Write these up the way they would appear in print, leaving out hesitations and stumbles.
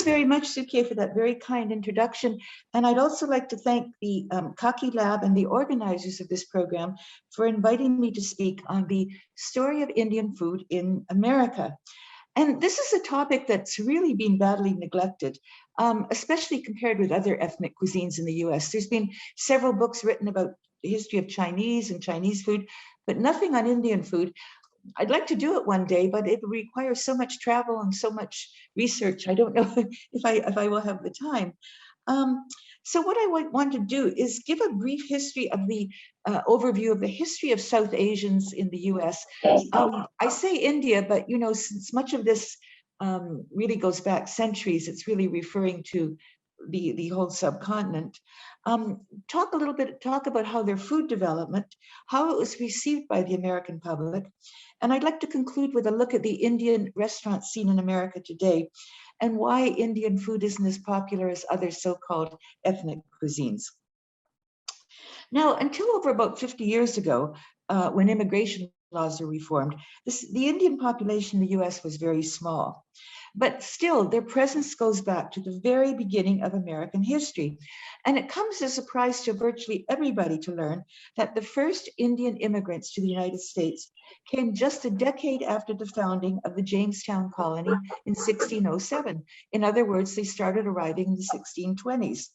you very much, Suke, for that very kind introduction. And I'd also like to thank the Khaki Lab and the organizers of this program for inviting me to speak on the story of Indian food in America. And this is a topic that's really been badly neglected, especially compared with other ethnic cuisines in the US. There's been several books written about the history of Chinese and Chinese food, but nothing on Indian food. I'd like to do it one day, but it requires so much travel and so much research. I don't know if I will have the time. So what I want to do is give a brief history of the overview of the history of South Asians in the US. I say India, but you know, since much of this really goes back centuries, it's really referring to the whole subcontinent. Talk about how their food development, how it was received by the American public. And I'd like to conclude with a look at the Indian restaurant scene in America today and why Indian food isn't as popular as other so-called ethnic cuisines. Now, until over about 50 years ago, when immigration laws were reformed, the Indian population in the US was very small. But still, their presence goes back to the very beginning of American history. And it comes as a surprise to virtually everybody to learn that the first Indian immigrants to the United States came just a decade after the founding of the Jamestown colony in 1607. In other words, they started arriving in the 1620s.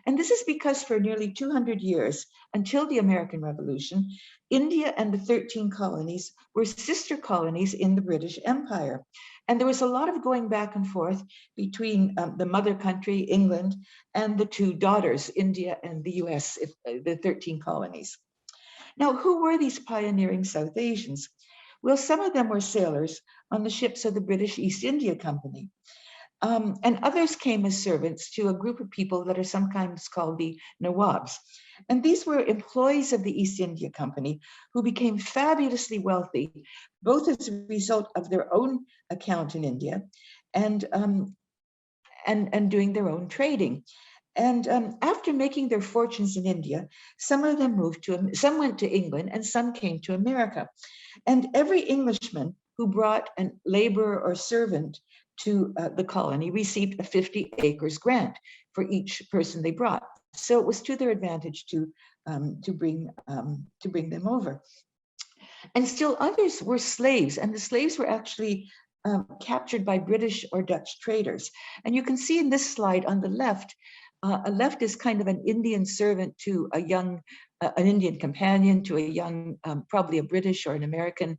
And this is because for nearly 200 years, until the American Revolution, India and the 13 colonies were sister colonies in the British Empire. And there was a lot of going back and forth between the mother country, England, and the two daughters, India and the US, the 13 colonies. Now, who were these pioneering South Asians? Well, some of them were sailors on the ships of the British East India Company. And others came as servants to a group of people that are sometimes called the Nawabs. And these were employees of the East India Company who became fabulously wealthy, both as a result of their own account in India and doing their own trading. And after making their fortunes in India, some of them some went to England and some came to America. And every Englishman who brought a laborer or servant to the colony received a 50 acres grant for each person they brought. So it was to their advantage to bring them over. And still others were slaves, and the slaves were actually captured by British or Dutch traders. And you can see in this slide on the left, a left is kind of an Indian servant to a young, an Indian companion to a young, probably a British or an American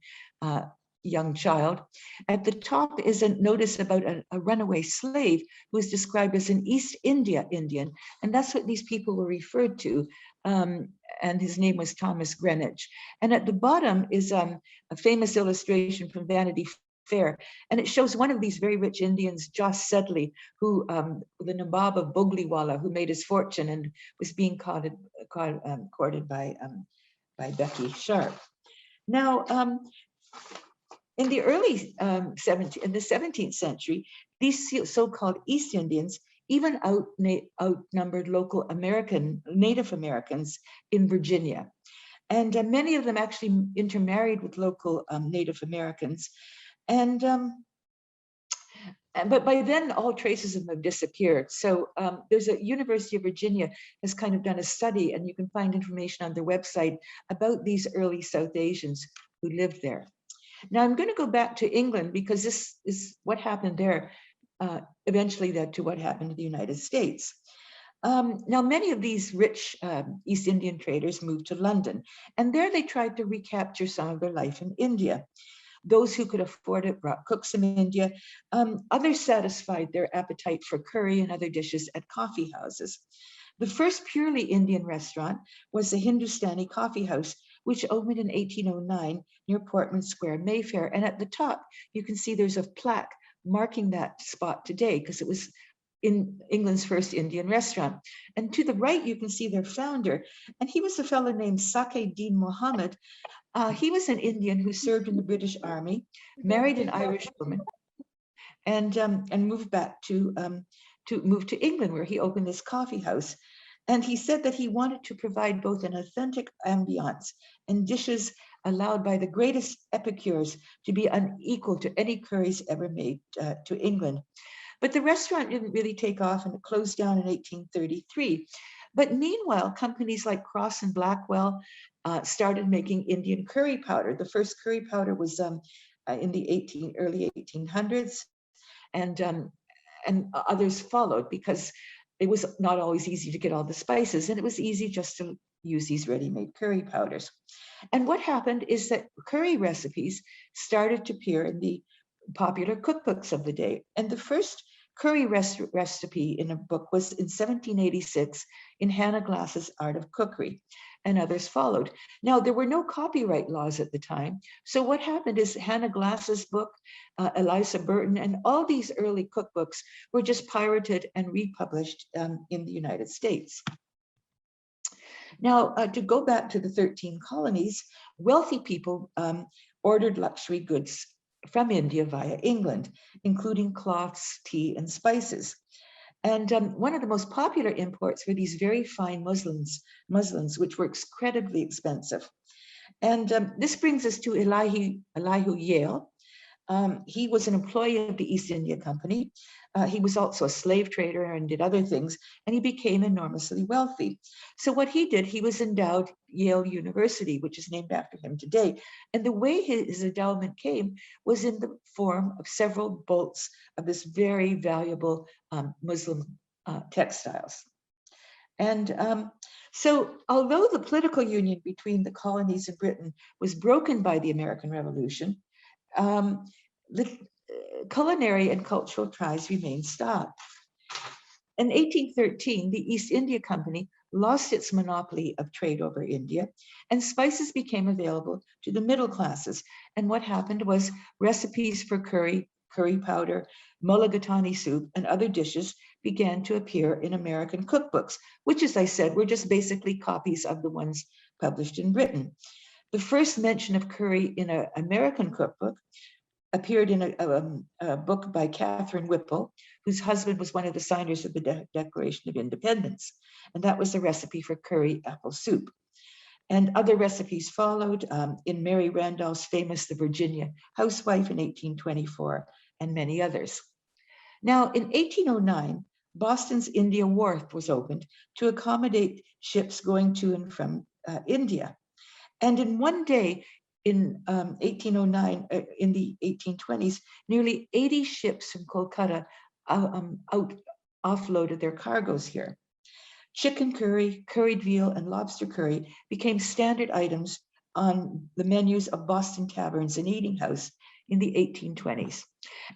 young child. At the top is a notice about a runaway slave who is described as an East India Indian. And that's what these people were referred to. And his name was Thomas Greenwich. And at the bottom is a famous illustration from Vanity Fair. And it shows one of these very rich Indians, Joss Sedley, who the Nawab of Bogliwala, who made his fortune and was being courted by Becky Sharp. Now, in the early 17th century, these so-called East Indians even outnumbered local Native Americans in Virginia. And many of them actually intermarried with local Native Americans. And but by then, all traces of them have disappeared. So there's a University of Virginia has kind of done a study, and you can find information on their website about these early South Asians who lived there. Now I'm going to go back to England because this is what happened there eventually led to what happened in the United States. Now many of these rich East Indian traders moved to London, and there they tried to recapture some of their life in India. Those who could afford it brought cooks in India. Others satisfied their appetite for curry and other dishes at coffee houses. The first purely Indian restaurant was the Hindustani Coffee House, which opened in 1809 near Portman Square, Mayfair. And at the top, you can see there's a plaque marking that spot today because it was in England's first Indian restaurant. And to the right, you can see their founder. And he was a fellow named Sakhe-Din Mohammed. He was an Indian who served in the British Army, married an Irish woman, and moved back to England, where he opened this coffee house. And he said that he wanted to provide both an authentic ambiance and dishes allowed by the greatest epicures to be unequal to any curries ever made to England. But the restaurant didn't really take off, and it closed down in 1833. But meanwhile, companies like Cross and Blackwell started making Indian curry powder. The first curry powder was in the early 1800s, and others followed because it was not always easy to get all the spices, and it was easy just to use these ready-made curry powders. And what happened is that curry recipes started to appear in the popular cookbooks of the day. And the first curry recipe in a book was in 1786 in Hannah Glass's Art of Cookery, and others followed. Now, there were no copyright laws at the time. So what happened is Hannah Glass's book, Eliza Burton, and all these early cookbooks were just pirated and republished in the United States. Now, to go back to the 13 colonies, wealthy people ordered luxury goods from India via England, including cloths, tea, and spices. And one of the most popular imports were these very fine muslins, which were incredibly expensive. And this brings us to Elihu Yale. He was an employee of the East India Company. He was also a slave trader and did other things, and he became enormously wealthy. So what he did, he was endowed Yale University, which is named after him today. And the way his endowment came was in the form of several bolts of this very valuable Muslim textiles. And so although the political union between the colonies and Britain was broken by the American Revolution, the culinary and cultural ties remained stopped. In 1813, the East India Company lost its monopoly of trade over India, and spices became available to the middle classes. And what happened was recipes for curry powder, mulligatawny soup, and other dishes began to appear in American cookbooks, which, as I said, were just basically copies of the ones published in Britain. The first mention of curry in an American cookbook appeared in a book by Catherine Whipple, whose husband was one of the signers of the Declaration of Independence. And that was a recipe for curry apple soup. And other recipes followed in Mary Randolph's famous The Virginia Housewife in 1824, and many others. Now, in 1809, Boston's India Wharf was opened to accommodate ships going to and from India. And in one day, in 1809, in the 1820s, nearly 80 ships from Kolkata offloaded their cargoes here. Chicken curry, curried veal, and lobster curry became standard items on the menus of Boston taverns and eating house in the 1820s.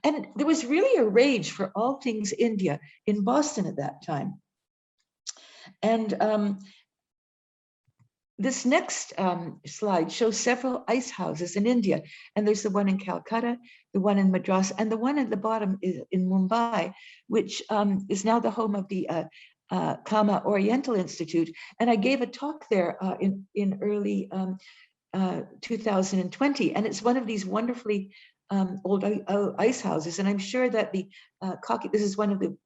And there was really a rage for all things India in Boston at that time. And this next slide shows several ice houses in India. And there's the one in Calcutta, the one in Madras, and the one at the bottom is in Mumbai, which is now the home of the Kama Oriental Institute. And I gave a talk there in early 2020. And it's one of these wonderfully old ice houses. And I'm sure that the Khaki, this is one of the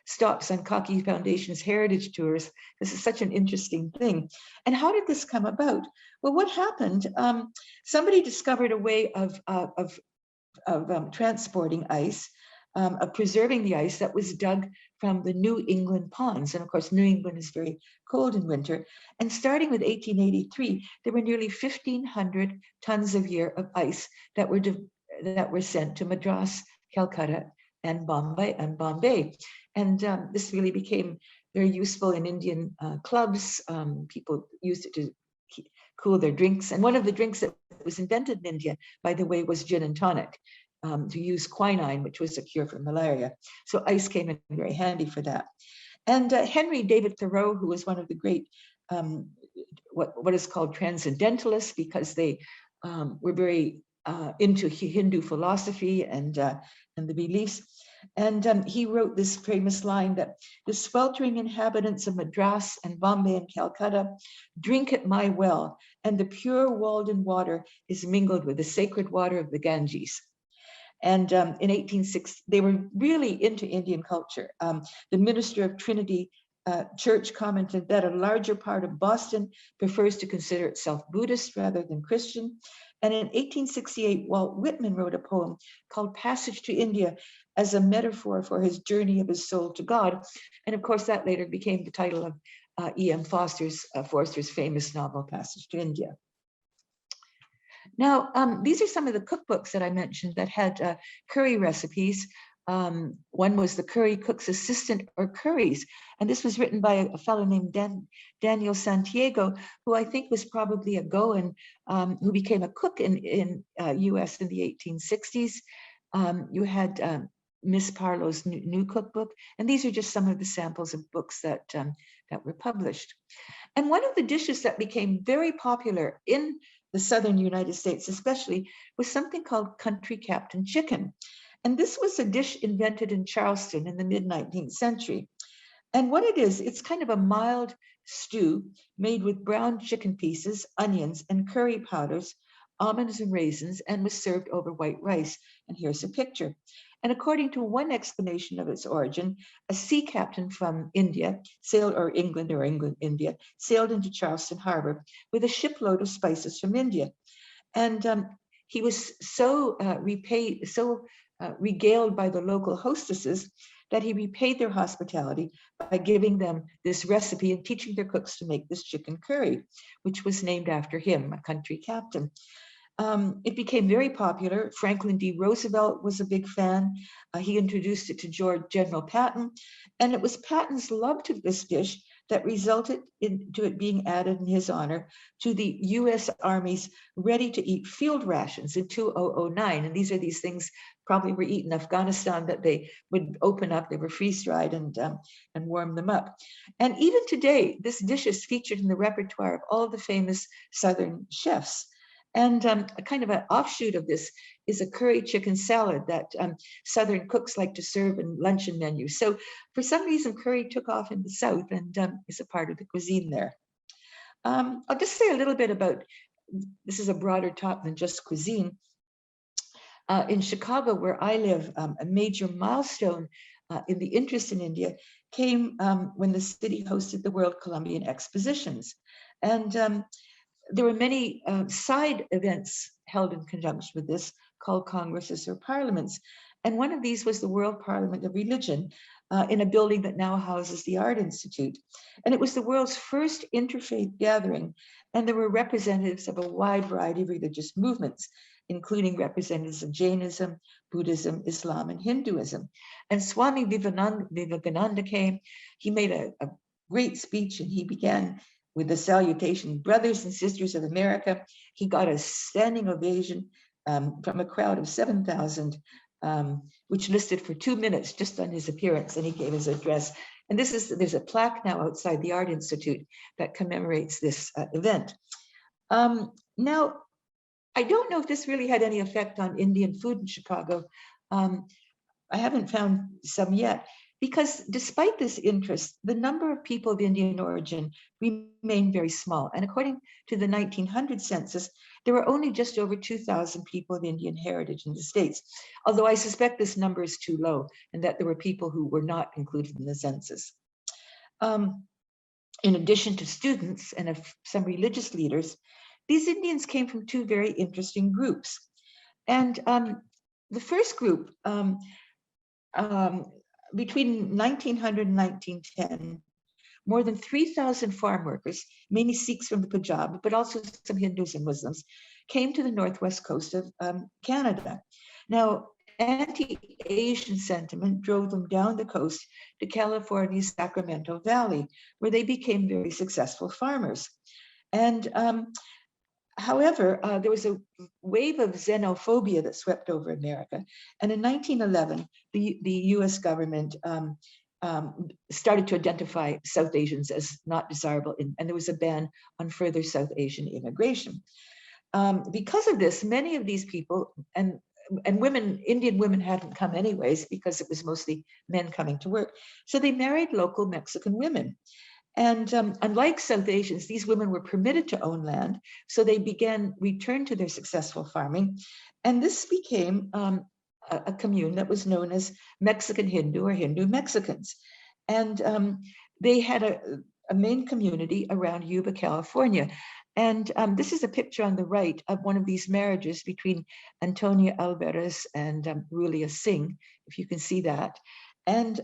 stops on Khaki Foundation's heritage tours. This is such an interesting thing. And how did this come about? Well, what happened? Somebody discovered a way of transporting ice, of preserving the ice that was dug from the New England ponds. And of course, New England is very cold in winter. And starting with 1883, there were nearly 1,500 tons a year of ice that were sent to Madras, Calcutta, and Bombay. And this really became very useful in Indian clubs. People used it to cool their drinks. And one of the drinks that was invented in India, by the way, was gin and tonic, to use quinine, which was a cure for malaria. So ice came in very handy for that. And Henry David Thoreau, who was one of the great, what is called transcendentalists, because they were very into Hindu philosophy and the beliefs. And he wrote this famous line that the sweltering inhabitants of Madras and Bombay and Calcutta drink at my well, and the pure Walden water is mingled with the sacred water of the Ganges. And in 1860, they were really into Indian culture. The minister of Trinity Church commented that a larger part of Boston prefers to consider itself Buddhist rather than Christian. And in 1868, Walt Whitman wrote a poem called Passage to India, as a metaphor for his journey of his soul to God. And of course, that later became the title of E.M. Forster's famous novel, Passage to India. Now, these are some of the cookbooks that I mentioned that had curry recipes. One was The Curry Cook's Assistant or Curries, and this was written by a fellow named Daniel Santiago, who I think was probably a Goan who became a cook in US in the 1860s. You had Miss Parlow's new cookbook, and these are just some of the samples of books that were published. And one of the dishes that became very popular in the southern United States especially was something called country captain chicken. And this was a dish invented in Charleston in the mid-19th century. And what it is, it's kind of a mild stew made with brown chicken pieces, onions, and curry powders, almonds and raisins, and was served over white rice. And here's a picture. And according to one explanation of its origin, a sea captain from India sailed, or England, India, sailed into Charleston Harbor with a shipload of spices from India. And he was so regaled by the local hostesses that he repaid their hospitality by giving them this recipe and teaching their cooks to make this chicken curry, which was named after him, a country captain. It became very popular. Franklin D. Roosevelt was a big fan. He introduced it to General Patton, and it was Patton's love of this dish that resulted into it being added in his honor to the U.S. Army's ready-to-eat field rations in 2009. And these are these things probably were eaten in Afghanistan that they would open up. They were freeze-dried and warm them up. And even today, this dish is featured in the repertoire of all the famous Southern chefs. And a kind of an offshoot of this is a curry chicken salad that Southern cooks like to serve in luncheon menus. So for some reason, curry took off in the South and is a part of the cuisine there. I'll just say a little bit about, this is a broader talk than just cuisine. In Chicago, where I live, a major milestone in the interest in India came when the city hosted the World Columbian Expositions. And there were many side events held in conjunction with this called congresses or parliaments. And one of these was the World Parliament of Religion in a building that now houses the Art Institute. And it was the world's first interfaith gathering. And there were representatives of a wide variety of religious movements, including representatives of Jainism, Buddhism, Islam, and Hinduism. And Swami Vivekananda came. He made a great speech, and he began with the salutation, "Brothers and sisters of America." He got a standing ovation from a crowd of 7,000, which listed for 2 minutes just on his appearance, and he gave his address. And there's a plaque now outside the Art Institute that commemorates this event. Now, I don't know if this really had any effect on Indian food in Chicago. I haven't found some yet. Because despite this interest, the number of people of Indian origin remained very small. And according to the 1900 census, there were only just over 2,000 people of Indian heritage in the States, although I suspect this number is too low and that there were people who were not included in the census. In addition to students and some religious leaders, these Indians came from two very interesting groups. And the first group, between 1900 and 1910, more than 3,000 farm workers, mainly Sikhs from the Punjab, but also some Hindus and Muslims, came to the northwest coast of Canada. Now, anti-Asian sentiment drove them down the coast to California's Sacramento Valley, where they became very successful farmers. And however, there was a wave of xenophobia that swept over America. And in 1911, the US government started to identify South Asians as not desirable, and there was a ban on further South Asian immigration. Because of this, many of these people, and women, Indian women hadn't come anyways because it was mostly men coming to work. So they married local Mexican women. And unlike South Asians, these women were permitted to own land, so they returned to their successful farming. And this became a commune that was known as Mexican Hindu or Hindu Mexicans. And they had a main community around Yuba, California. And this is a picture on the right of one of these marriages between Antonia Alvarez and Rulia Singh, if you can see that. And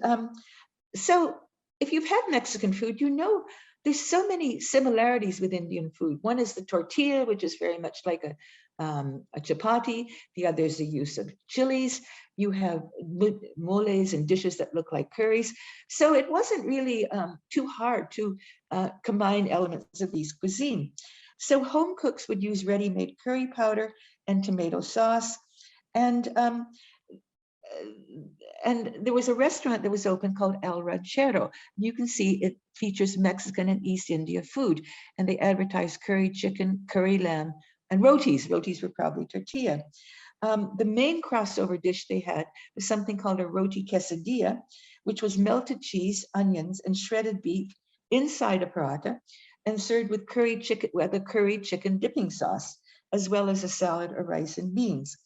so if you've had Mexican food, you know there's so many similarities with Indian food. One is the tortilla, which is very much like a chapati. The other is the use of chilies. You have moles and dishes that look like curries. So it wasn't really too hard to combine elements of these cuisine. So home cooks would use ready-made curry powder and tomato sauce. And there was a restaurant that was open called El Ranchero. You can see it features Mexican and East India food, and they advertised curry chicken, curry lamb, and rotis. Rotis were probably tortilla. The main crossover dish they had was something called a roti quesadilla, which was melted cheese, onions, and shredded beef inside a paratha, and served with curry chicken dipping sauce, as well as a salad of rice and beans.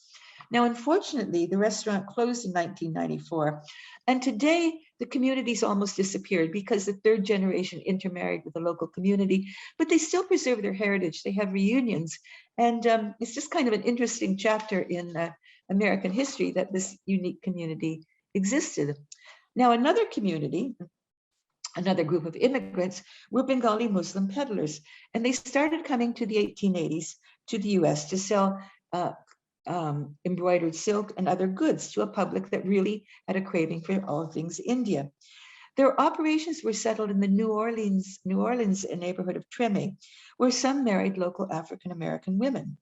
Now, unfortunately, the restaurant closed in 1994, and today the community's almost disappeared because the third generation intermarried with the local community, but they still preserve their heritage. They have reunions, and it's just kind of an interesting chapter in American history that this unique community existed. Now, another community, another group of immigrants, were Bengali Muslim peddlers, and they started coming to the 1880s to the US to sell embroidered silk and other goods to a public that really had a craving for all things India. Their operations were settled in the New Orleans neighborhood of Treme, where some married local African-American women.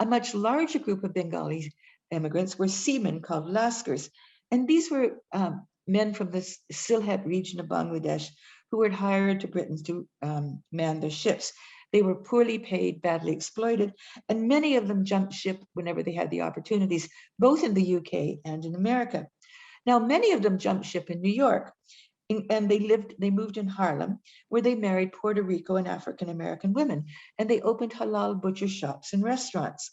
A much larger group of Bengali immigrants were seamen called Lascars, and these were men from the Sylhet region of Bangladesh who were hired to Britain to man their ships. They were poorly paid, badly exploited, and many of them jumped ship whenever they had the opportunities, both in the UK and in America. Now, many of them jumped ship in New York, and they moved in Harlem, where they married Puerto Rico and African-American women, and they opened halal butcher shops and restaurants.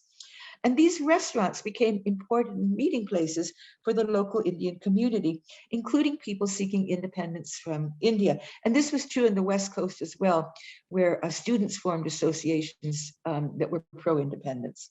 And these restaurants became important meeting places for the local Indian community, including people seeking independence from India. And this was true in the West Coast as well, where students formed associations that were pro-independence.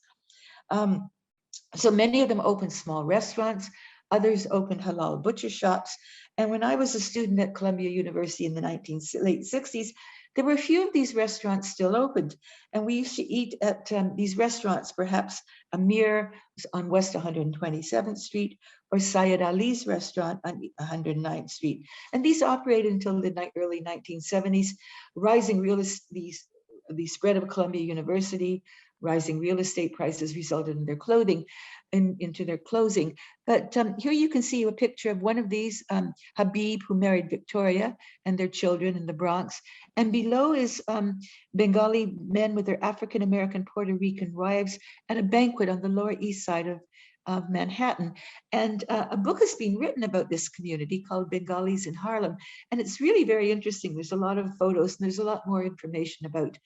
So many of them opened small restaurants, others opened halal butcher shops. And when I was a student at Columbia University in the late 60s, there were a few of these restaurants still opened, and we used to eat at these restaurants, perhaps Amir on West 127th Street, or Syed Ali's restaurant on 109th Street. And these operated until the early 1970s. Rising the spread of Columbia University, rising real estate prices resulted in their into their closing. But here you can see a picture of one of these, Habib, who married Victoria, and their children in the Bronx. And below is Bengali men with their African-American Puerto Rican wives at a banquet on the Lower East Side of Manhattan. And a book has been written about this community called Bengalis in Harlem. And it's really very interesting. There's a lot of photos, and there's a lot more information about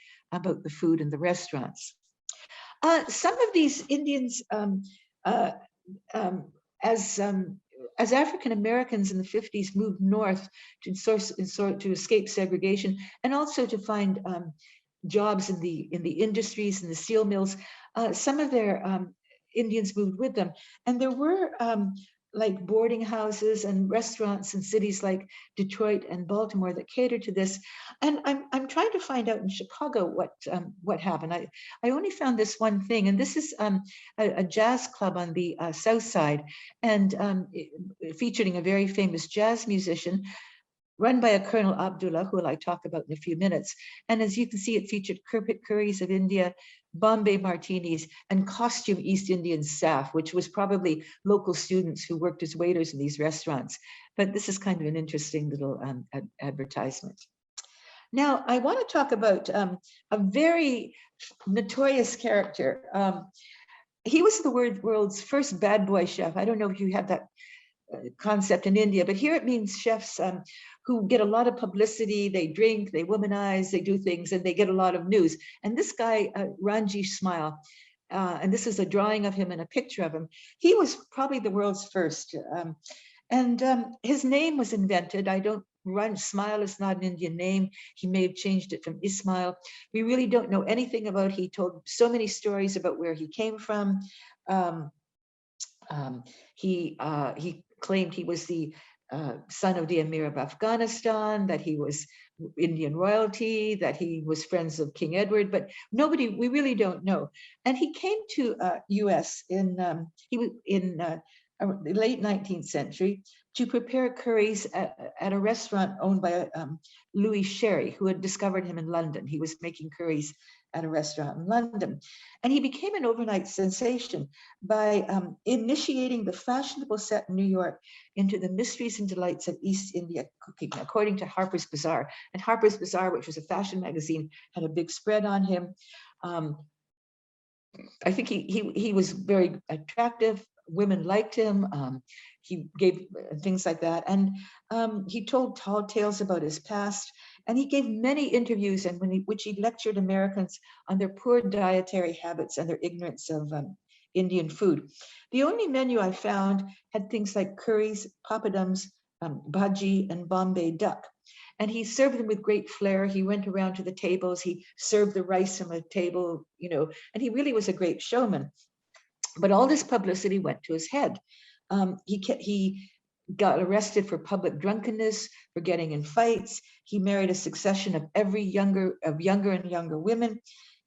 the food and the restaurants. Some of these Indians, as African Americans in the 50s moved north to escape segregation, and also to find jobs in the industries and the steel mills, some of their Indians moved with them, and there were like boarding houses and restaurants in cities like Detroit and Baltimore that catered to this. And I'm trying to find out in Chicago what happened. I only found this one thing, and this is a jazz club on the South Side, and featuring a very famous jazz musician, run by a Colonel Abdullah, who I'll talk about in a few minutes. And as you can see, it featured curries of India, Bombay martinis, and costume East Indian staff, which was probably local students who worked as waiters in these restaurants. But this is kind of an interesting little advertisement. Now, I want to talk about a very notorious character. He was the world's first bad boy chef. I don't know if you have that concept in India, but here it means chefs who get a lot of publicity. They drink, they womanize, they do things, and they get a lot of news. And this guy, Ranji Smile, and this is a drawing of him and a picture of him. He was probably the world's first. And his name was invented. I don't Smile is not an Indian name. He may have changed it from Ismail. We really don't know anything about. He told so many stories about where he came from. Um, he claimed he was the son of the Emir of Afghanistan, that he was Indian royalty, that he was friends of King Edward, but we really don't know. And he came to U.S. in the late 19th century to prepare curries at a restaurant owned by Louis Sherry, who had discovered him in London. He was making curries at a restaurant in London. And he became an overnight sensation by initiating the fashionable set in New York into the mysteries and delights of East India cooking, according to Harper's Bazaar. And Harper's Bazaar, which was a fashion magazine, had a big spread on him. I think he was very attractive. Women liked him. He gave things like that. And he told tall tales about his past. And he gave many interviews in which he lectured Americans on their poor dietary habits and their ignorance of Indian food. The only menu I found had things like curries, papadums, bhaji, and Bombay duck. And he served them with great flair. He went around to the tables. He served the rice from a table, and he really was a great showman. But all this publicity went to his head. He got arrested for public drunkenness, for getting in fights. He married a succession of younger and younger women.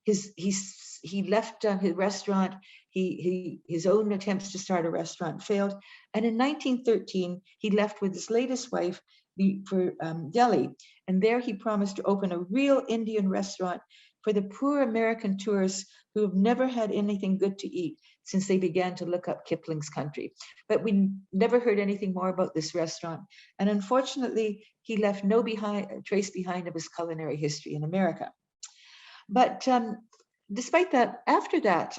He left his restaurant. His own attempts to start a restaurant failed. And in 1913, he left with his latest wife for Delhi. And there he promised to open a real Indian restaurant for the poor American tourists who have never had anything good to eat since they began to look up Kipling's country. But we never heard anything more about this restaurant. And unfortunately, he left no trace behind of his culinary history in America. But despite that, after that,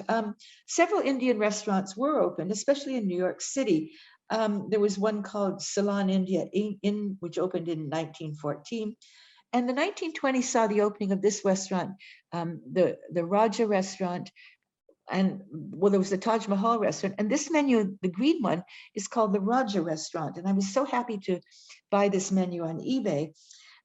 several Indian restaurants were opened, especially in New York City. There was one called Salon India Inn, which opened in 1914. And the 1920s saw the opening of this restaurant, the Raja restaurant. And well, there was the Taj Mahal restaurant. And this menu, the green one, is called the Raja restaurant. And I was so happy to buy this menu on eBay.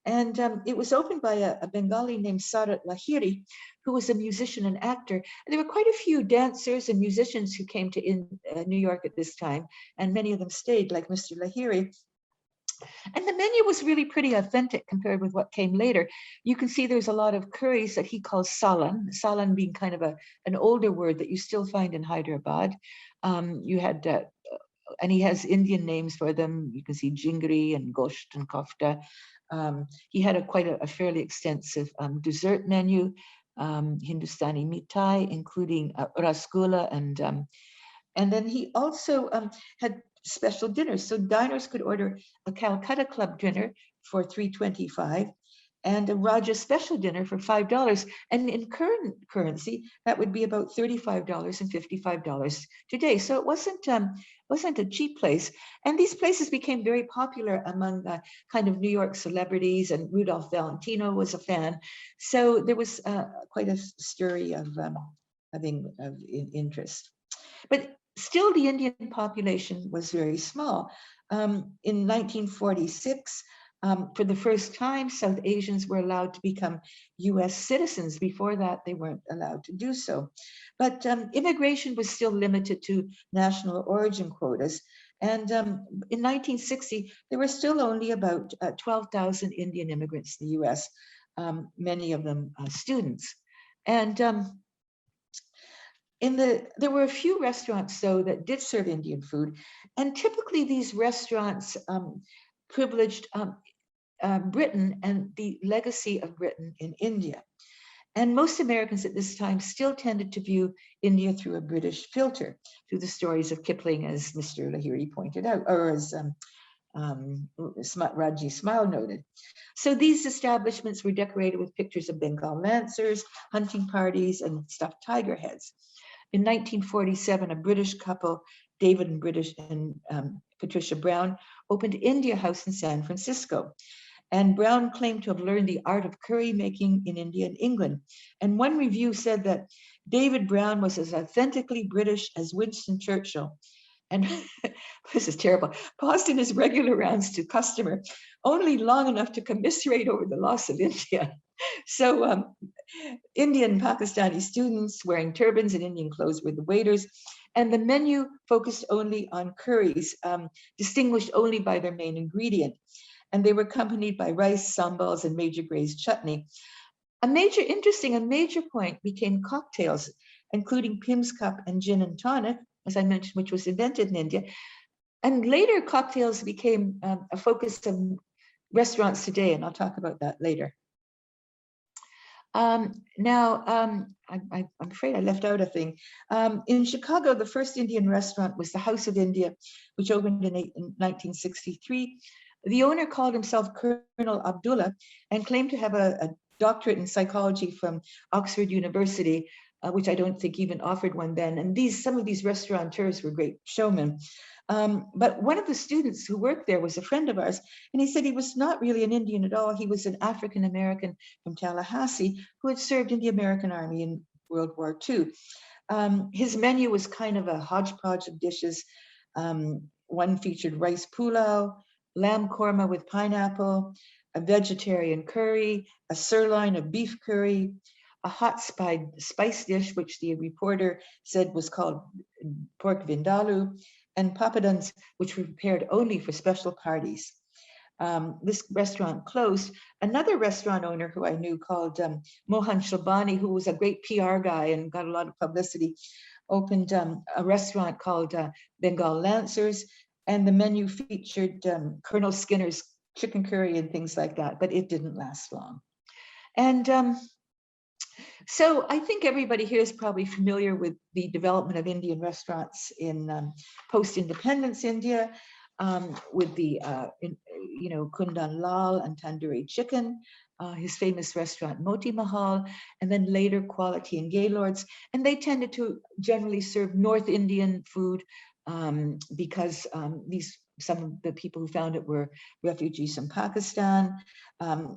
And it was opened by a Bengali named Sarat Lahiri, who was a musician and actor. And there were quite a few dancers and musicians who came to New York at this time, and many of them stayed, like Mr. Lahiri. And the menu was really pretty authentic compared with what came later. You can see there's a lot of curries that he calls salan, salan being kind of an older word that you still find in Hyderabad. And he has Indian names for them. You can see jingri and gosht and kofta. He had quite a fairly extensive dessert menu, Hindustani mithai, including rasgulla, and then he also had special dinners. So diners could order a Calcutta Club dinner for $3.25 and a Raja special dinner for $5. And in current currency, that would be about $35 and $55 today. So it wasn't a cheap place. And these places became very popular among kind of New York celebrities, and Rudolph Valentino was a fan. So there was quite a story of interest. But still, the Indian population was very small. In 1946, for the first time, South Asians were allowed to become US citizens. Before that, they weren't allowed to do so. But immigration was still limited to national origin quotas. And in 1960, there were still only about 12,000 Indian immigrants in the US, many of them students. And there were a few restaurants, though, that did serve Indian food. And typically these restaurants privileged Britain and the legacy of Britain in India. And most Americans at this time still tended to view India through a British filter, through the stories of Kipling, as Mr. Lahiri pointed out, or as Ranji Smile noted. So these establishments were decorated with pictures of Bengal lancers, hunting parties, and stuffed tiger heads. In 1947, a British couple, David and Patricia Brown, opened India House in San Francisco. And Brown claimed to have learned the art of curry making in India and England. And one review said that David Brown was as authentically British as Winston Churchill. and this is terrible, paused in his regular rounds to customer only long enough to commiserate over the loss of India. So Indian Pakistani students wearing turbans and Indian clothes were the waiters, and the menu focused only on curries, distinguished only by their main ingredient. And they were accompanied by rice, sambals, and major glazed chutney. A major point became cocktails, including Pim's Cup and gin and tonic, as I mentioned, which was invented in India. And later cocktails became a focus of restaurants today, and I'll talk about that later. I'm afraid I left out a thing. In Chicago, the first Indian restaurant was the House of India, which opened in 1963. The owner called himself Colonel Abdullah and claimed to have a doctorate in psychology from Oxford University, which I don't think even offered one then. And some of these restaurateurs were great showmen. But one of the students who worked there was a friend of ours, and he said he was not really an Indian at all. He was an African-American from Tallahassee who had served in the American Army in World War II. His menu was kind of a hodgepodge of dishes. One featured rice pulao, lamb korma with pineapple, a vegetarian curry, a sirloin of beef curry, a hot spice dish, which the reporter said was called pork vindaloo, and papadans, which were prepared only for special parties. This restaurant closed. Another restaurant owner who I knew called Mohan Shalbani, who was a great PR guy and got a lot of publicity, opened a restaurant called Bengal Lancers, and the menu featured Colonel Skinner's chicken curry and things like that, but it didn't last long. And so I think everybody here is probably familiar with the development of Indian restaurants in post-independence India, with the Kundan Lal and Tandoori Chicken, his famous restaurant Moti Mahal, and then later Quality and Gaylords. And they tended to generally serve North Indian food because some of the people who found it were refugees from Pakistan.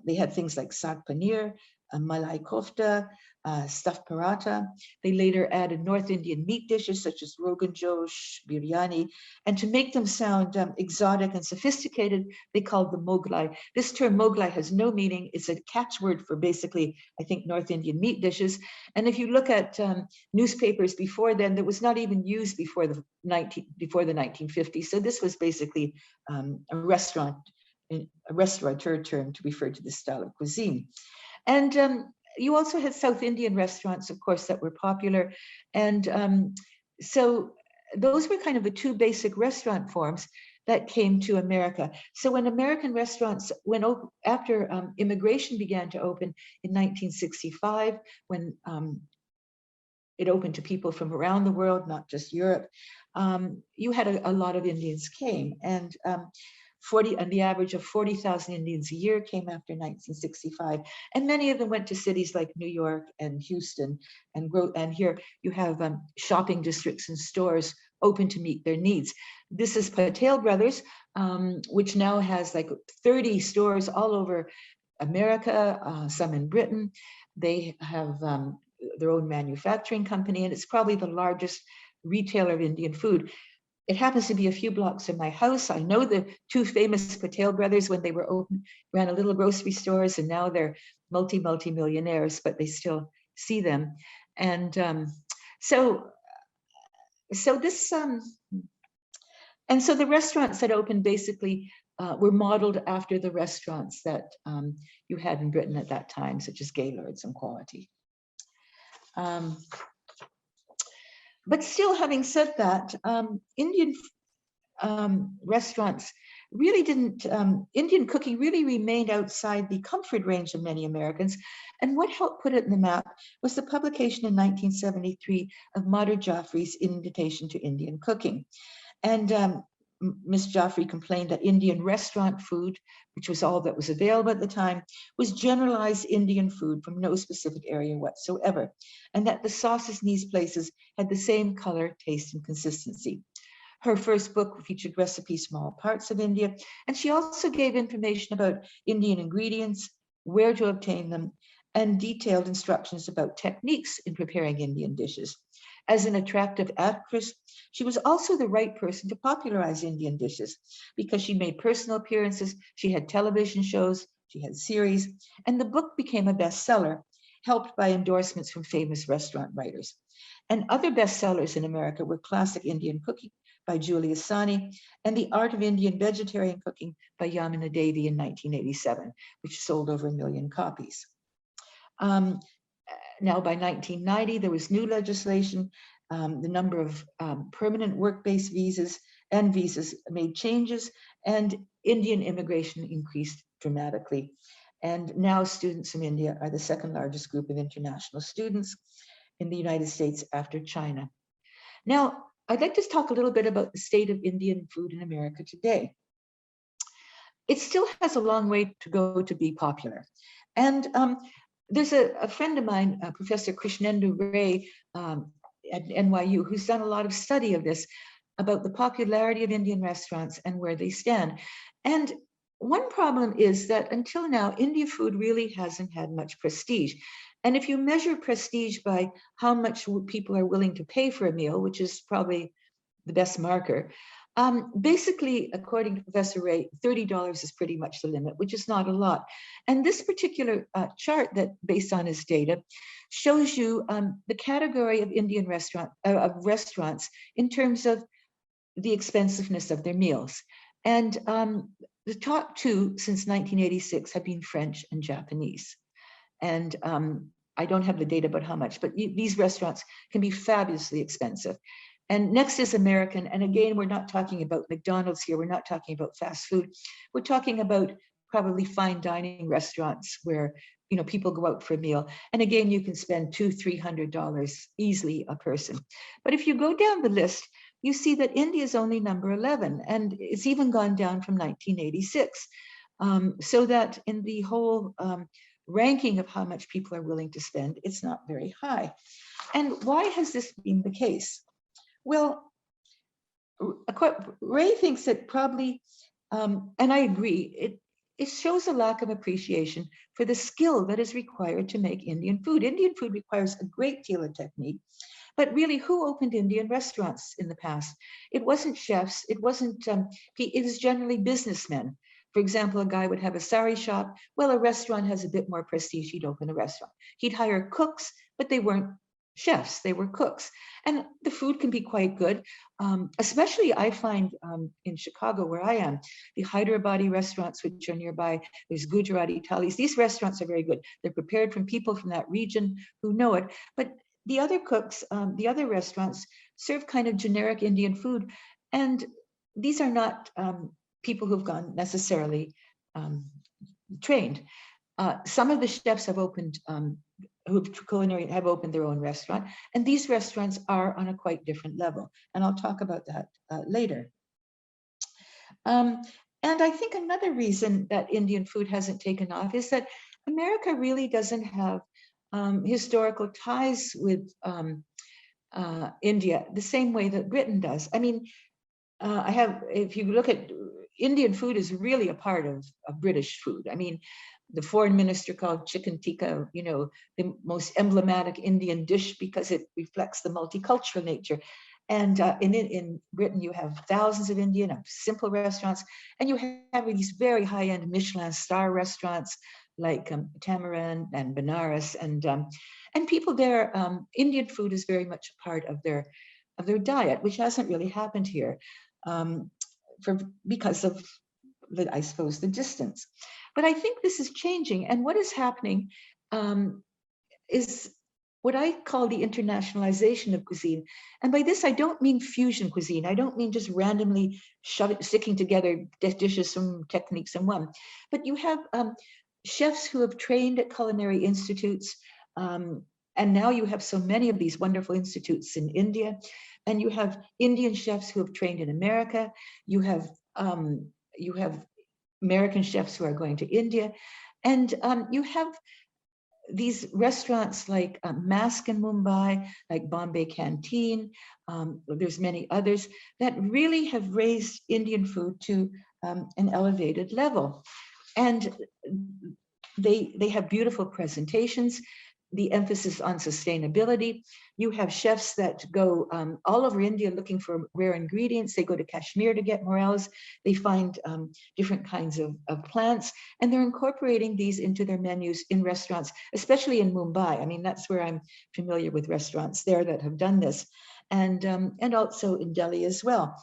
They had things like saag paneer, malai kofta, stuffed paratha. They later added North Indian meat dishes such as Rogan Josh, biryani, and to make them sound exotic and sophisticated, they called them Moglai. This term Moglai has no meaning. It's a catchword for basically, I think, North Indian meat dishes. And if you look at newspapers before then, that was not even used before the 1950s. So this was basically a restaurateur term to refer to this style of cuisine. And you also had South Indian restaurants, of course, that were popular. And so those were kind of the two basic restaurant forms that came to America. So when American restaurants went open, after immigration began to open in 1965, when it opened to people from around the world, not just Europe, you had a lot of Indians came. And the average of 40,000 Indians a year came after 1965. And many of them went to cities like New York and Houston. And here you have shopping districts and stores open to meet their needs. This is Patel Brothers, which now has like 30 stores all over America, some in Britain. They have their own manufacturing company, and it's probably the largest retailer of Indian food. It happens to be a few blocks from my house. I know the two famous Patel brothers when they were open, ran a little grocery stores, and now they're multi-millionaires, but they still see them. And so the restaurants that opened basically were modeled after the restaurants that you had in Britain at that time, such as Gaylords and Quality. But still, having said that, Indian restaurants really didn't, Indian cooking really remained outside the comfort range of many Americans. And what helped put it in the map was the publication in 1973 of Madhur Jaffrey's Invitation to Indian Cooking. And Ms. Jaffrey complained that Indian restaurant food, which was all that was available at the time, was generalized Indian food from no specific area whatsoever, and that the sauces in these places had the same color, taste, and consistency. Her first book featured recipes from all parts of India, and she also gave information about Indian ingredients, where to obtain them, and detailed instructions about techniques in preparing Indian dishes. As an attractive actress, she was also the right person to popularize Indian dishes because she made personal appearances, she had television shows, she had series, and the book became a bestseller, helped by endorsements from famous restaurant writers. And other bestsellers in America were Classic Indian Cooking by Julia Sani and The Art of Indian Vegetarian Cooking by Yamuna Devi in 1987, which sold over 1 million copies. Now, by 1990, there was new legislation. The number of permanent work-based visas made changes, and Indian immigration increased dramatically. And now students from India are the second largest group of international students in the United States after China. Now, I'd like to talk a little bit about the state of Indian food in America today. It still has a long way to go to be popular. And there's a friend of mine, Professor Krishnendu Ray at NYU, who's done a lot of study of this, about the popularity of Indian restaurants and where they stand. And one problem is that until now, Indian food really hasn't had much prestige. And if you measure prestige by how much people are willing to pay for a meal, which is probably the best marker, basically, according to Professor Ray, $30 is pretty much the limit, which is not a lot. And this particular chart that, based on his data, shows you the category of Indian restaurants in terms of the expensiveness of their meals. And the top two since 1986 have been French and Japanese. And I don't have the data about how much, but these restaurants can be fabulously expensive. And next is American. And again, we're not talking about McDonald's here. We're not talking about fast food. We're talking about probably fine dining restaurants where, you know, people go out for a meal. And again, you can spend $200–300 easily a person. But if you go down the list, you see that India is only number 11, and it's even gone down from 1986. So that in the whole ranking of how much people are willing to spend, it's not very high. And why has this been the case? Well, Ray thinks that probably, and I agree, it shows a lack of appreciation for the skill that is required to make Indian food. Indian food requires a great deal of technique, but really, who opened Indian restaurants in the past? It wasn't chefs, it wasn't, it was generally businessmen. For example, a guy would have a sari shop. Well, a restaurant has a bit more prestige, he'd open a restaurant. He'd hire cooks, but they weren't chefs, they were cooks. And the food can be quite good, especially I find in Chicago where I am, the Hyderabadi restaurants which are nearby, there's Gujarati thalis. These restaurants are very good. They're prepared from people from that region who know it. But the other cooks, the other restaurants serve kind of generic Indian food. And these are not people who've gone necessarily trained. Some of the chefs have opened, culinary have opened their own restaurant, and these restaurants are on a quite different level. And I'll talk about that later. And I think another reason that Indian food hasn't taken off is that America really doesn't have historical ties with India the same way that Britain does. I mean, if you look at Indian food is really a part of British food. I mean, the foreign minister called chicken tikka, you know, the most emblematic Indian dish because it reflects the multicultural nature. And in Britain, you have thousands of Indian simple restaurants, and you have these very high-end Michelin-starred restaurants like Tamarind and Benares, and people there. Indian food is very much a part of their diet, which hasn't really happened here, because of I suppose the distance. But I think this is changing, and what is happening is what I call the internationalization of cuisine. And by this, I don't mean fusion cuisine. I don't mean just randomly sticking together dishes from techniques in one. But you have chefs who have trained at culinary institutes, and now you have so many of these wonderful institutes in India, and you have Indian chefs who have trained in America. You have American chefs who are going to India, and you have these restaurants like Mask in Mumbai, like Bombay Canteen. There's many others that really have raised Indian food to an elevated level, and they have beautiful presentations. the emphasis on sustainability. You have chefs that go all over India looking for rare ingredients. They go to Kashmir to get morels. They find different kinds of plants, and they're incorporating these into their menus in restaurants, especially in Mumbai. I mean, that's where I'm familiar with restaurants there that have done this, and also in Delhi as well.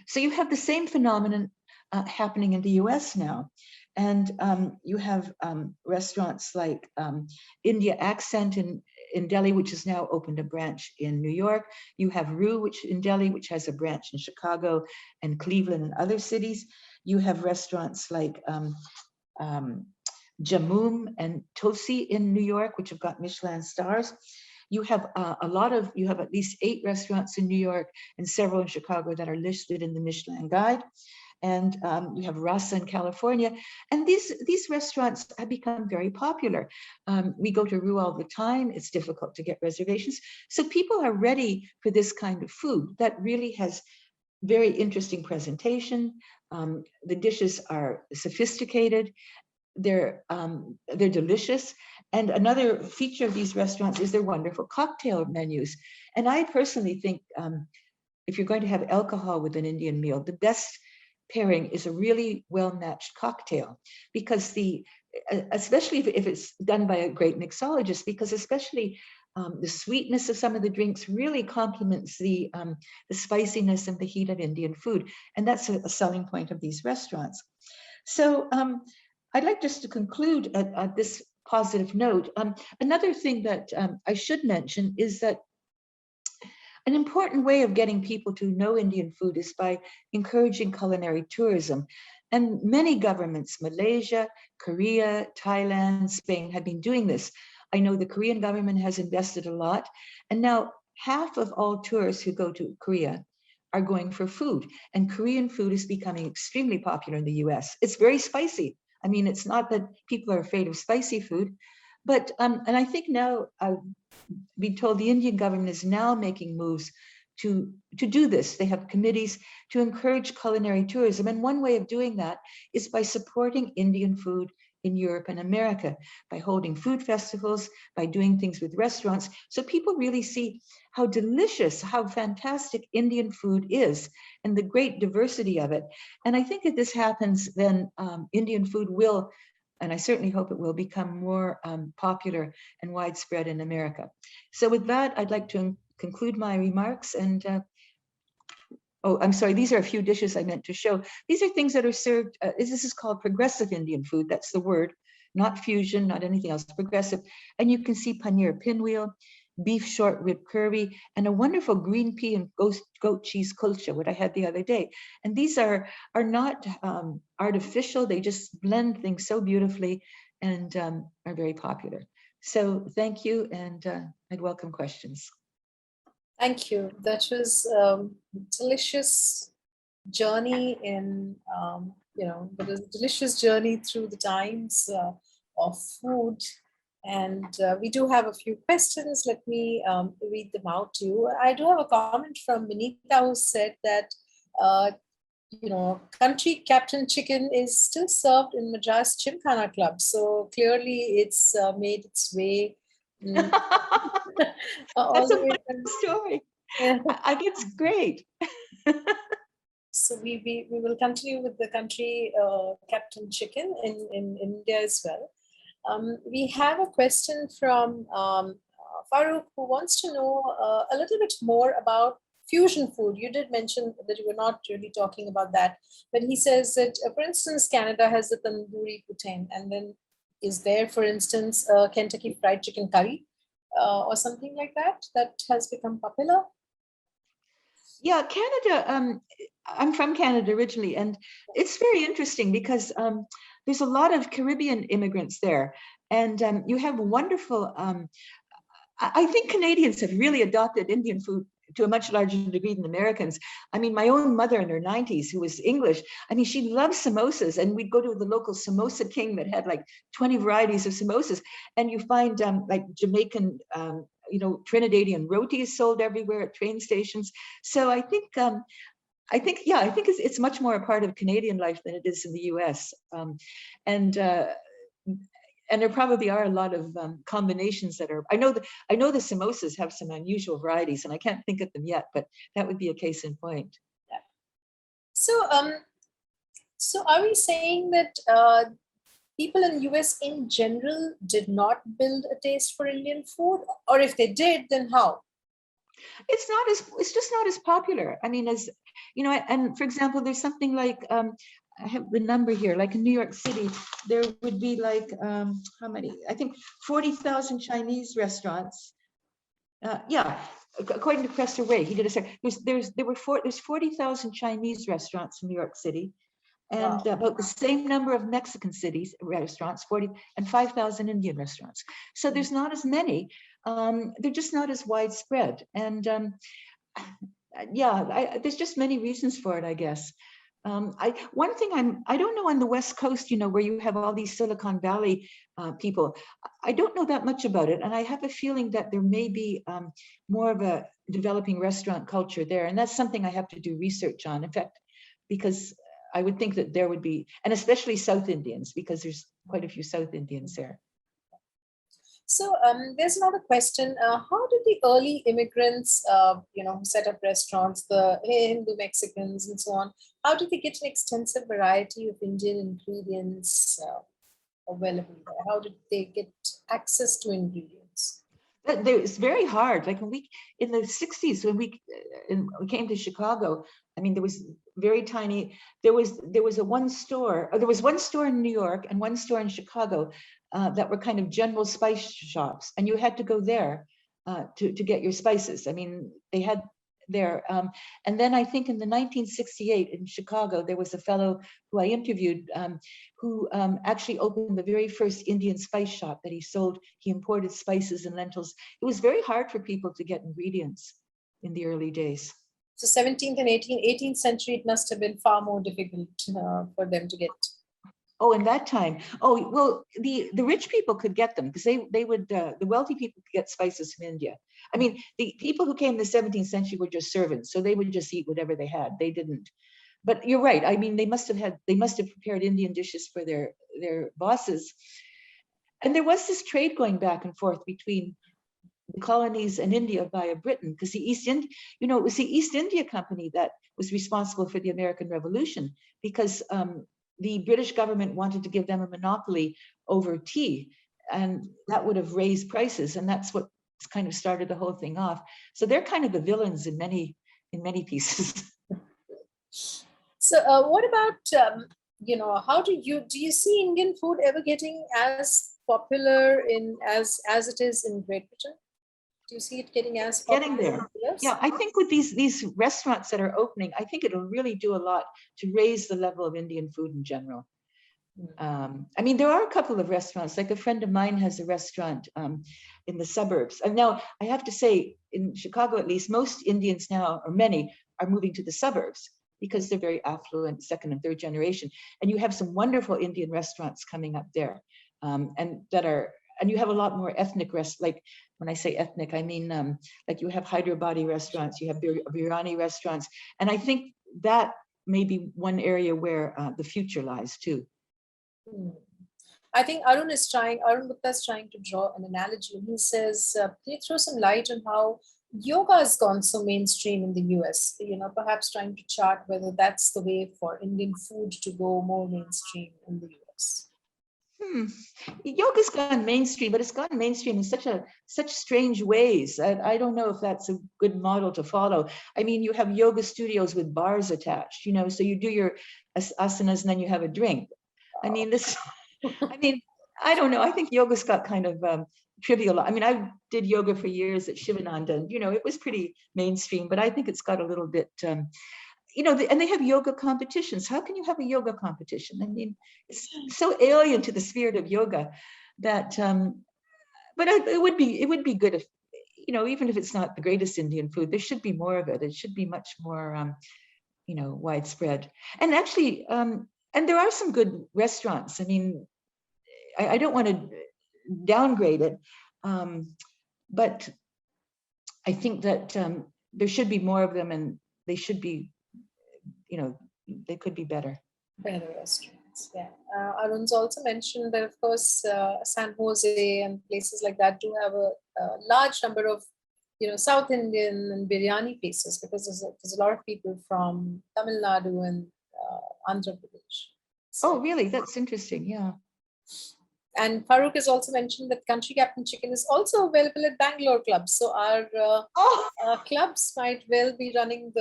So you have the same phenomenon happening in the US now. And you have restaurants like India Accent in Delhi, which has now opened a branch in New York. You have Rue, which in Delhi, which has a branch in Chicago and Cleveland and other cities. You have restaurants like Jamoom and Tosi in New York, which have got Michelin stars. You have you have at least 8 restaurants in New York and several in Chicago that are listed in the Michelin Guide. And you have Rasa in California. And these restaurants have become very popular. We go to Rue all the time. It's difficult to get reservations. So people are ready for this kind of food that really has very interesting presentation. The dishes are sophisticated. They're delicious. And another feature of these restaurants is their wonderful cocktail menus. And I personally think if you're going to have alcohol with an Indian meal, the best pairing is a really well-matched cocktail, because especially if it's done by a great mixologist, because especially the sweetness of some of the drinks really complements the spiciness and the heat of Indian food. And that's a selling point of these restaurants. So I'd like just to conclude at this positive note. Another thing that I should mention is that an important way of getting people to know Indian food is by encouraging culinary tourism. And many governments, Malaysia, Korea, Thailand, Spain, have been doing this. I know the Korean government has invested a lot. And now half of all tourists who go to Korea are going for food. And Korean food is becoming extremely popular in the US. It's very spicy. I mean, it's not that people are afraid of spicy food, but, and I think now I've been told the Indian government is now making moves to do this. They have committees to encourage culinary tourism. And one way of doing that is by supporting Indian food in Europe and America, by holding food festivals, by doing things with restaurants. So people really see how delicious, how fantastic Indian food is and the great diversity of it. And I think if this happens, then Indian food will, and I certainly hope it will, become more popular and widespread in America. So with that, I'd like to conclude my remarks. And oh, I'm sorry, these are a few dishes I meant to show. These are things that are served, this is called progressive Indian food, that's the word, not fusion, not anything else, progressive. And you can see paneer pinwheel, beef short rib curry, and a wonderful green pea and goat cheese kulcha, what I had the other day. And these are not artificial, they just blend things so beautifully and are very popular. So thank you, and I'd welcome questions. Thank you. That was a delicious journey in, it was a delicious journey through the times of food. And we do have a few questions. Let me read them out to you. I do have a comment from Vinita who said that, country captain chicken is still served in Madras Chimkhana Club. So clearly it's made its way. That's a fun story. I think it's great. So we will continue with the country captain chicken in India as well. We have a question from Farooq, who wants to know a little bit more about fusion food. You did mention that you were not really talking about that, but he says that, for instance, Canada has the tandoori poutine, and then is there, for instance, Kentucky fried chicken curry or something like that has become popular? Yeah, Canada, I'm from Canada originally, and it's very interesting because there's a lot of Caribbean immigrants there, and you have wonderful, I think Canadians have really adopted Indian food to a much larger degree than Americans. I mean, my own mother in her 90s, who was English, I mean, she loved samosas, and we'd go to the local samosa king that had like 20 varieties of samosas, and you find like Jamaican, Trinidadian rotis sold everywhere at train stations. So I think it's much more a part of Canadian life than it is in the US. and there probably are a lot of combinations that are, I know the samosas have some unusual varieties, and I can't think of them yet, but that would be a case in point. Yeah. So are we saying that people in US in general did not build a taste for Indian food, or if they did, then how? It's just not as popular. I mean, as you know, and for example, there's something like I have the number here, like in New York City, there would be like how many? I think 40,000 Chinese restaurants. Yeah, according to Professor Ray, he did a survey. There's 40,000 Chinese restaurants in New York City, and Wow. about the same number of Mexican cities restaurants, 40 and 5,000 Indian restaurants. So there's not as many. They're just not as widespread. And yeah, there's just many reasons for it, I guess. One thing I don't know on the West Coast, you know, where you have all these Silicon Valley people, I don't know that much about it. And I have a feeling that there may be more of a developing restaurant culture there. And that's something I have to do research on. In fact, because I would think that there would be, and especially South Indians, because there's quite a few South Indians there. So there's another question. How did the early immigrants, who set up restaurants, the Hindu Mexicans and so on, how did they get an extensive variety of Indian ingredients available there? How did they get access to ingredients? It's very hard. Like in the 60s, when we came to Chicago, I mean, there was very tiny, there was one store in New York and one store in Chicago that were kind of general spice shops. And you had to go there to get your spices. I mean, they had there. And then I think in the 1968 in Chicago, there was a fellow who I interviewed who actually opened the very first Indian spice shop that he imported spices and lentils. It was very hard for people to get ingredients in the early days. So 17th and 18th century, it must have been far more difficult for them to get. Oh, in that time. Oh, well, the rich people could get them because they would, the wealthy people could get spices from India. I mean, the people who came in the 17th century were just servants, so they would just eat whatever they had. They didn't. But you're right. I mean, they must have prepared Indian dishes for their bosses. And there was this trade going back and forth between the colonies and India via Britain, because it was the East India Company that was responsible for the American Revolution, because the British government wanted to give them a monopoly over tea, and that would have raised prices, and that's what kind of started the whole thing off. So they're kind of the villains in many pieces. So what about how do you see Indian food ever getting as popular as it is in Great Britain? Do you see it getting as popular? Getting there. Yeah, I think with these restaurants that are opening, I think it'll really do a lot to raise the level of Indian food in general. I mean, there are a couple of restaurants, like a friend of mine has a restaurant in the suburbs. And now I have to say, in Chicago at least, most Indians now, or many, are moving to the suburbs because they're very affluent, second and third generation. And you have some wonderful Indian restaurants coming up there, and you have a lot more ethnic like when I say ethnic, I mean like you have Hyderabadi restaurants, you have biryani restaurants, and I think that may be one area where the future lies too. I think Arun Gupta is trying to draw an analogy. He says, can you throw some light on how yoga has gone so mainstream in the US? Perhaps trying to chart whether that's the way for Indian food to go more mainstream in the US. Yoga's gone mainstream, but it's gone mainstream in such strange ways. I don't know if that's a good model to follow. I mean, you have yoga studios with bars attached, so you do your asanas and then you have a drink. I mean, I don't know. I think yoga's got kind of trivial. I mean, I did yoga for years at Shivananda, and it was pretty mainstream, but I think it's got a little bit and they have yoga competitions. How can you have a yoga competition? I mean, it's so alien to the spirit of yoga that, but it would be good if, even if it's not the greatest Indian food, there should be more of it. It should be much more, widespread. And actually, and there are some good restaurants. I mean, I don't want to downgrade it, but I think that there should be more of them, and they should be, they could be better. Better restaurants. Yeah, Arun's also mentioned that, of course, San Jose and places like that do have a large number of, South Indian and biryani places, because there's a lot of people from Tamil Nadu and Andhra Pradesh. Oh, really? That's interesting. Yeah. And Farooq has also mentioned that Country Captain Chicken is also available at Bangalore clubs. So our clubs might well be running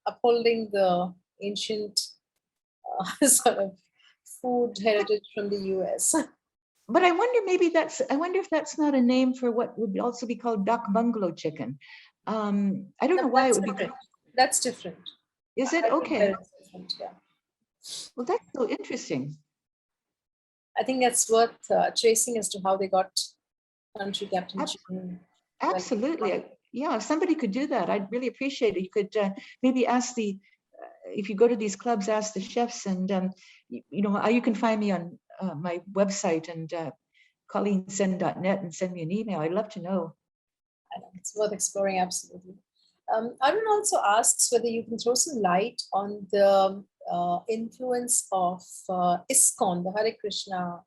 upholding the ancient sort of food heritage from the US. But I wonder if that's not a name for what would also be called duck bungalow chicken. I don't know why it would be. That's different. Is it? Okay. Different, yeah. Well, that's so interesting. I think that's worth tracing as to how they got Country Captain Chicken. Absolutely. Yeah, if somebody could do that, I'd really appreciate it. You could maybe ask if you go to these clubs, ask the chefs, and you can find me on my website and ColleenSen.net and send me an email. I'd love to know. It's worth exploring, absolutely. Arun also asks whether you can throw some light on the influence of ISKCON, the Hare Krishna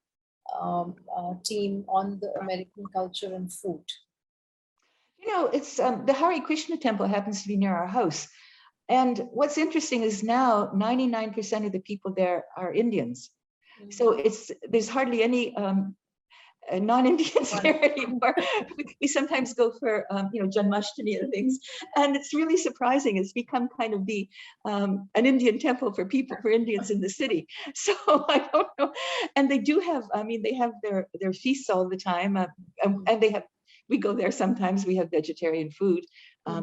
team, on the American culture and food. It's the Hare Krishna temple happens to be near our house. And what's interesting is now 99% of the people there are Indians. Mm-hmm. So there's hardly any non-Indians there anymore. We sometimes go for Janmashtami and things, and it's really surprising. It's become kind of an Indian temple for Indians in the city. So I don't know, and they do have. They have their feasts all the time, and we go there sometimes. We have vegetarian food,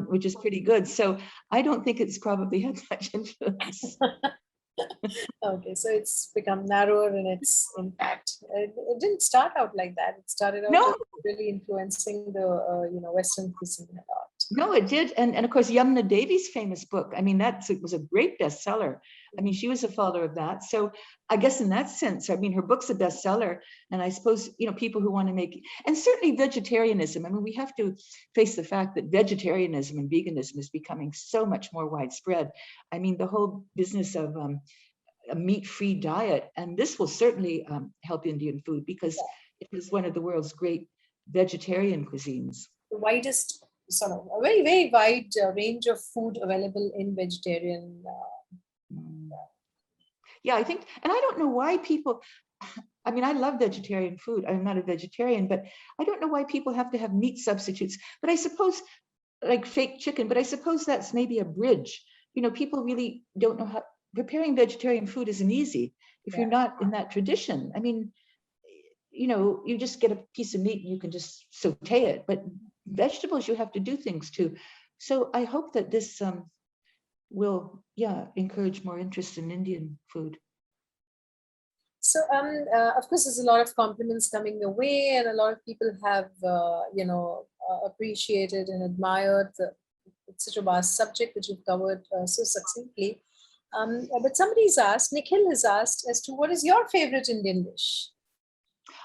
which is pretty good. So I don't think it's probably had much influence. Okay, so it's become narrower in its impact. It didn't start out like that. It started out really influencing the Western cuisine a lot. No, it did, and of course Yamuna Devi's famous book. It was a great bestseller. She was a follower of that. So I guess in that sense, her book's a bestseller, and I suppose people who want to make, and certainly vegetarianism. We have to face the fact that vegetarianism and veganism is becoming so much more widespread. The whole business of a meat-free diet, and this will certainly help Indian food, because it is one of the world's great vegetarian cuisines. The widest, sort of a very, very wide range of food available in vegetarian. Yeah, I think, and I don't know why people, I love vegetarian food. I'm not a vegetarian, but I don't know why people have to have meat substitutes. But I suppose, like fake chicken, but I suppose that's maybe a bridge. People really don't know how. Preparing vegetarian food isn't easy if you're not in that tradition. You just get a piece of meat and you can just saute it, but vegetables you have to do things to. So I hope that this will encourage more interest in Indian food. So of course there's a lot of compliments coming your way, and a lot of people have appreciated and admired it's such a vast subject that you've covered so succinctly. But somebody's asked, Nikhil has asked, as to what is your favorite Indian dish?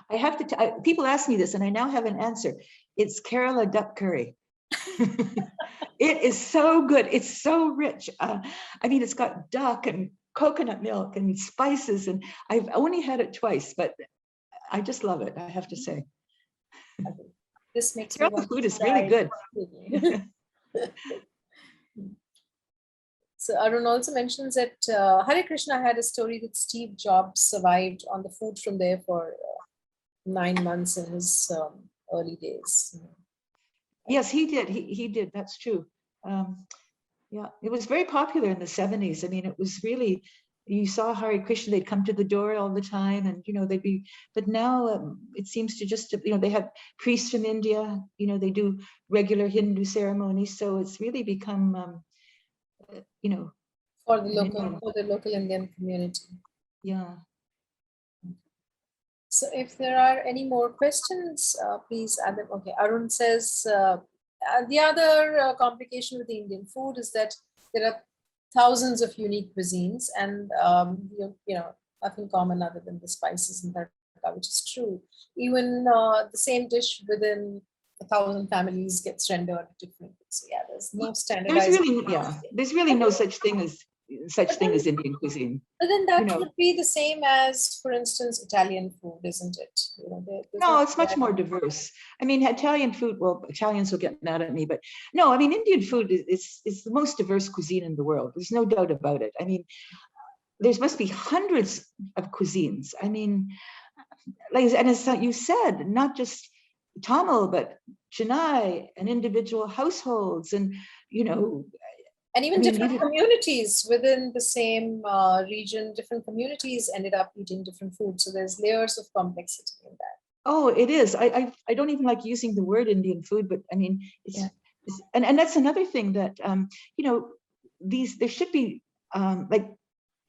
I have to, people ask me this, and I now have an answer. It's Kerala duck curry. It is so good. It's so rich. It's got duck and coconut milk and spices, and I've only had it twice, but I just love it, I have to say. This makes Kerala food is really good. So Arun also mentions that Hare Krishna had a story that Steve Jobs survived on the food from there for 9 months in his early days. Yes, he did. He did. That's true. It was very popular in the 70s. It was really, you saw Hare Krishna, they'd come to the door all the time, and they'd be, but now it seems to just, they have priests from India, they do regular Hindu ceremonies. So it's really become, for the local Indian community. Yeah. So if there are any more questions, please add them. Okay, Arun says, the other complication with the Indian food is that there are thousands of unique cuisines, and nothing common other than the spices and tadka, which is true. Even the same dish within 1,000 families gets rendered differently. So there's no standardized. There's really no such thing as such thing as Indian cuisine. But then that You know, would be the same as, for instance, Italian food, isn't it? You know, there's no, not it's much more diverse. I mean, Italian food, well, Italians will get mad at me, but no, I mean, Indian food is the most diverse cuisine in the world. There's no doubt about it. I mean, there must be hundreds of cuisines. I mean, like, and as you said, not just Tamil, but Chennai and individual households and, you know, and even I mean, different communities within the same region, different communities ended up eating different food. So there's layers of complexity in that. Oh, it is. I don't even like using the word Indian food, but I mean, it's and that's another thing that, you know, there should be like,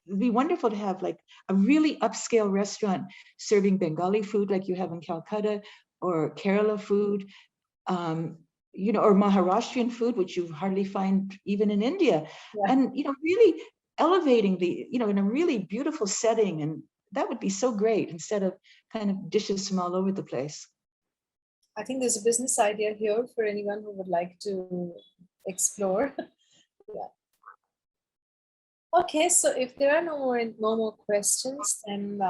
it'd be wonderful to have like a really upscale restaurant serving Bengali food like you have in Calcutta, or Kerala food, you know, or Maharashtrian food, which you hardly find even in India. Yeah. And, you know, really elevating the, you know, in a really beautiful setting. And that would be so great instead of kind of dishes from all over the place. I think there's a business idea here for anyone who would like to explore. Yeah. Okay, so if there are no more questions, then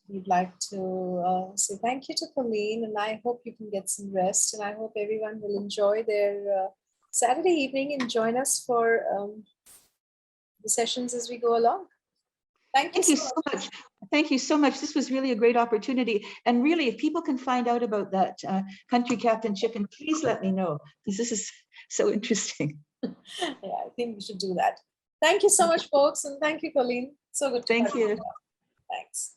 we'd like to say thank you to Colleen, and I hope you can get some rest, and I hope everyone will enjoy their Saturday evening and join us for the sessions as we go along. Thank you so much. Thank you so much. This was really a great opportunity. And really, if people can find out about that Country Captain Chicken, please let me know, because this is so interesting. Yeah, I think we should do that. Thank you so much, folks. And thank you, Colleen. So good to Thank you. Thanks.